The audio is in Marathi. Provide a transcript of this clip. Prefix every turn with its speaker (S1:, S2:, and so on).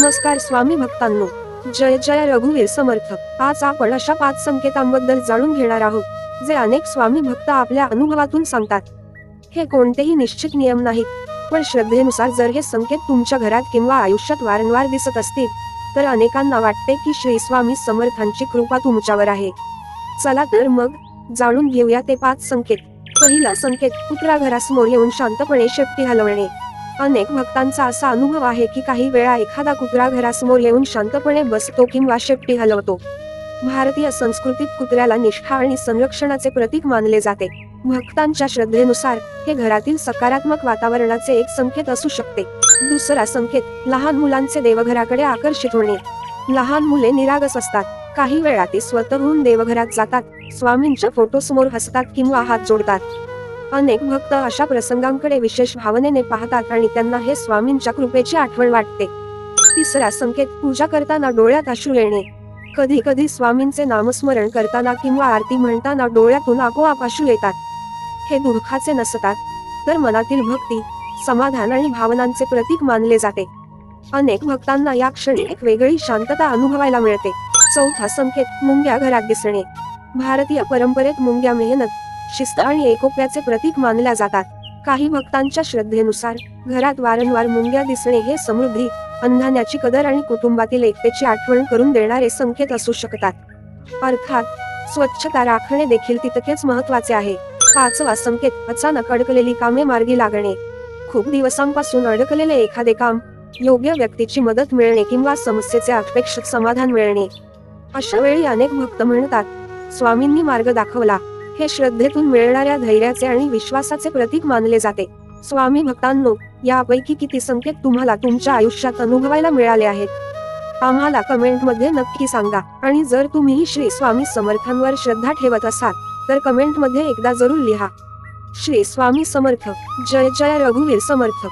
S1: नमस्कार स्वामी भक्तांनो, जय जय रघुवीर समर्थ। आज आपण अशा 5 संकेतांबद्दल जाणून घेणार आहोत जे अनेक स्वामी भक्त आपल्या अनुभवातून सांगतात। हे कोणतेही निश्चित नियम नाहीत, पण श्रद्धेनुसार जर हे संकेत तुमच्या घरात किंवा आयुष्यात वारंवार दिसत असतील तर अनेकांना वाटते की श्री स्वामी समर्थांची कृपा तुमच्यावर आहे। चला तर मग जाणून घेऊया ते 5 संकेत। पहिला संकेत, कुत्रा घरासमोर येऊन शांतपणे शेपटी हलवणे। अनेक भक्तांचा असा अनुभव आहे की काही वेळा एखादा कुत्रा घरासमोर येऊन शांतपणे बसतो किंवा शेपटी हलवतो। भारतीय संस्कृतीत कुत्र्याला निष्ठा आणि संरक्षणाचे प्रतीक मानले जाते। भक्तांच्या श्रद्धेनुसार हे घरातील सकारात्मक वातावरणाचे एक संकेत असू शकते। दुसरा संकेत, लहान मुलांचे देवघराकडे आकर्षित होणे। लहान मुले निरागस असतात, काही वेळा ते स्वतःहून देवघरात जातात, स्वामींच्या फोटोसमोर हसतात किंवा हात जोडतात। अनेक भक्त अशा प्रसंगांकडे विशेष भावनेने पाहतात आणि त्यांना हे स्वामींच्या कृपेची आठवण वाटते। तिसरा संकेत, पूजा करताना डोळ्यात अश्रू येणे। कधी कधी स्वामींचे नामस्मरण करताना किंवा आरती म्हणताना डोळ्यातून आपोआप अश्रू येतात। हे दुःखाचे नसतात, तर मनातील भक्ती, समाधान आणि भावनांचे प्रतीक मानले जाते। अनेक भक्तांना या क्षणी एक वेगळी शांतता अनुभवायला मिळते। चौथा संकेत, मुंग्या घरात दिसणे। भारतीय परंपरेत मुंग्या मेहनत, शिस्त आणि एकोप्याचे प्रतीक मानल्या जातात। काही भक्तांच्या श्रद्धेनुसार घरात वारंवार मुंग्या दिसणे हे समृद्धी, अन्नधान्याची कदर आणि कुटुंबातील एकतेची आठवण करून देणारे संकेत असू शकतात। अर्थात स्वच्छता राखणे देखील तितकेच महत्त्वाचे आहे। पाचवा संकेत, अचानक अडकलेली कामे मार्गी लागणे। खूप दिवसांपासून अडकलेले एखादे काम, योग्य व्यक्तीची मदत मिळणे किंवा समस्येचे अपेक्षित समाधान मिळणे। अशा वेळी अनेक भक्त म्हणतात, स्वामींनी मार्ग दाखवला। हे श्रद्धेतून मिळणाऱ्या धैर्याचे आणि विश्वासाचे प्रतीक मानले जाते। स्वामी भक्तांनो, यापैकी किती संकेत तुम्हाला तुमच्या आयुष्यात अनुभवायला मिळाले आहेत आम्हाला कमेंटमध्ये नक्की सांगा। आणि जर तुम्हीही श्री स्वामी समर्थांवर श्रद्धा ठेवत असाल तर कमेंटमध्ये एकदा जरूर लिहा। श्री स्वामी समर्थ। जय जय रघुवीर समर्थ।